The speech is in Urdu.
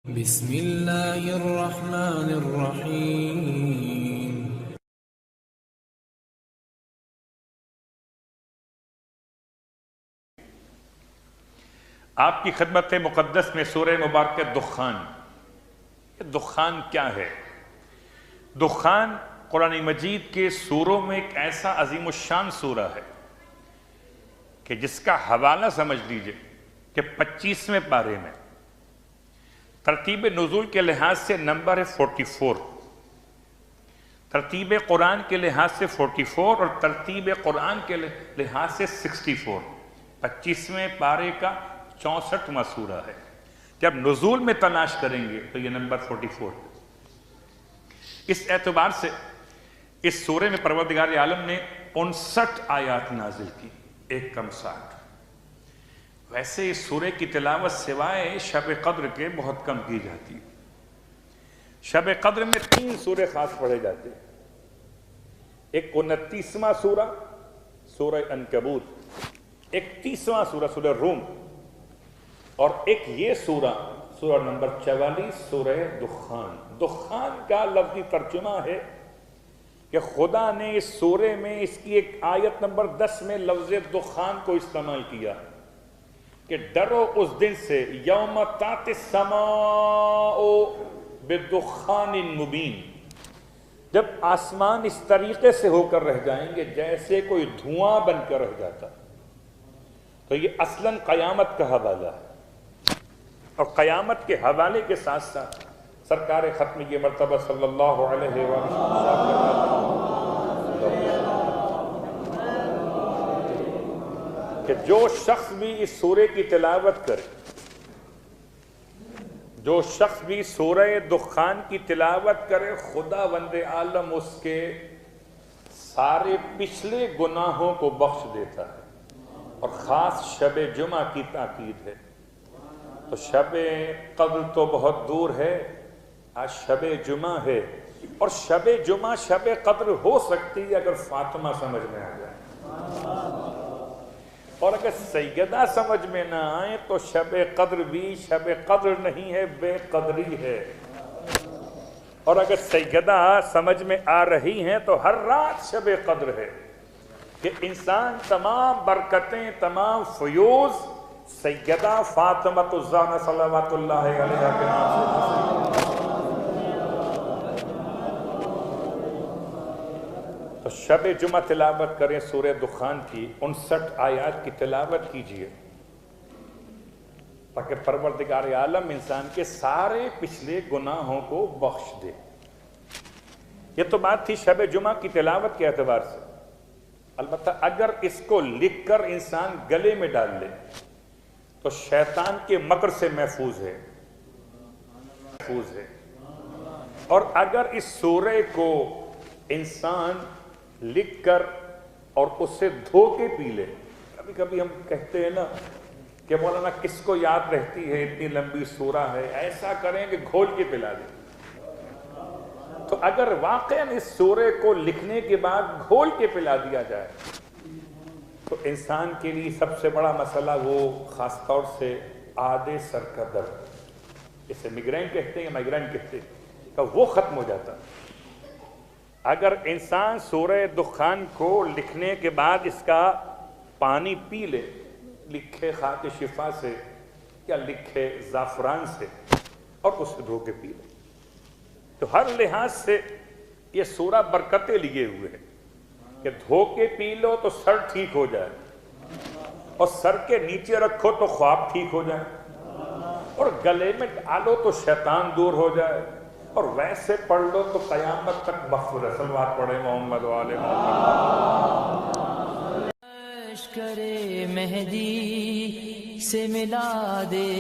بسم اللہ الرحمن الرحیم۔ آپ کی خدمت مقدس میں سورہ مبارکہ دخان۔ دخان کیا ہے؟ دخان قرآن مجید کے سوروں میں ایک ایسا عظیم الشان سورہ ہے کہ جس کا حوالہ سمجھ لیجئے کہ 25ویں پارے میں ترتیب نزول کے لحاظ سے نمبر ہے 44، ترتیب قرآن کے لحاظ سے 44 اور ترتیب قرآن کے لحاظ سے 64۔ 25ویں پارے کا 64واں سورہ ہے۔ جب نزول میں تلاش کریں گے تو یہ نمبر 44 ہے۔ اس اعتبار سے اس سورے میں پروردگار عالم نے 59 آیات نازل کی، ایک کم 60۔ ویسے اس سورے کی تلاوت سوائے شب قدر کے بہت کم کی جاتی ہے۔ شب قدر میں 3 سورے خاص پڑھے جاتے ہیں، ایک 29واں سورہ سورہ عنکبوت، ایک 30واں سورہ سورہ روم، اور ایک یہ سورہ نمبر 44 سورہ دخان۔ دخان کا لفظی ترجمہ ہے کہ خدا نے اس سورے میں اس کی ایک آیت نمبر 10 میں لفظ دخان کو استعمال کیا کہ ڈرو اس دن سے، یوم تأتی السماء بدخان مبین، جب آسمان اس طریقے سے ہو کر رہ جائیں گے جیسے کوئی دھواں بن کر رہ جاتا۔ تو یہ اصلاً قیامت کا حوالہ ہے، اور قیامت کے حوالے کے ساتھ ساتھ سرکار ختم یہ مرتبہ صلی اللہ علیہ وسلم کہ جو شخص بھی اس سورے کی تلاوت کرے، جو شخص بھی سورہ دخان کی تلاوت کرے، خدا بند عالم اس کے سارے پچھلے گناہوں کو بخش دیتا ہے، اور خاص شب جمعہ کی تاکید ہے۔ تو شب قدر تو بہت دور ہے، آج شب جمعہ ہے، اور شب جمعہ شب قدر ہو سکتی ہے اگر فاطمہ سمجھ میں آ جائے، اور اگر سیدہ سمجھ میں نہ آئے تو شب قدر بھی شب قدر نہیں ہے، بے قدری ہے۔ اور اگر سیدہ سمجھ میں آ رہی ہیں تو ہر رات شب قدر ہے کہ انسان تمام برکتیں، تمام فیوز سیدہ فاطمہ الزہرا صلوات اللہ علیہا کے نام سے۔ تو شب جمعہ تلاوت کریں سورہ دخان کی، 59 آیات کی تلاوت کیجئے تاکہ پروردگار عالم انسان کے سارے پچھلے گناہوں کو بخش دے۔ یہ تو بات تھی شب جمعہ کی تلاوت کے اعتبار سے۔ البتہ اگر اس کو لکھ کر انسان گلے میں ڈال لے تو شیطان کے مکر سے محفوظ ہے۔ اور اگر اس سورے کو انسان لکھ کر اور اس سے دھو کے پی لے، کبھی کبھی ہم کہتے ہیں نا کہ مولانا کس کو یاد رہتی ہے، اتنی لمبی سورہ ہے، ایسا کریں کہ گھول کے پلا دیں۔ تو اگر واقعاً اس سورے کو لکھنے کے بعد گھول کے پلا دیا جائے تو انسان کے لیے سب سے بڑا مسئلہ وہ خاص طور سے آدھے سر کا درد، اسے میگرین کہتے ہیں یا مائگرین کہتے ہیں، تو وہ ختم ہو جاتا۔ اگر انسان سورہ دخان کو لکھنے کے بعد اس کا پانی پی لے، لکھے خاک شفا سے یا لکھے زعفران سے، اور اسے دھو کے پی لے، تو ہر لحاظ سے یہ سورہ برکتیں لیے ہوئے ہے کہ دھو کے پی لو تو سر ٹھیک ہو جائے، اور سر کے نیچے رکھو تو خواب ٹھیک ہو جائے، اور گلے میں ڈالو تو شیطان دور ہو جائے، اور ویسے پڑھ لو تو قیامت تک مغفور ہے۔ صلوات پڑھیں محمد و آل محمد۔ کرے مہدی سے ملا دے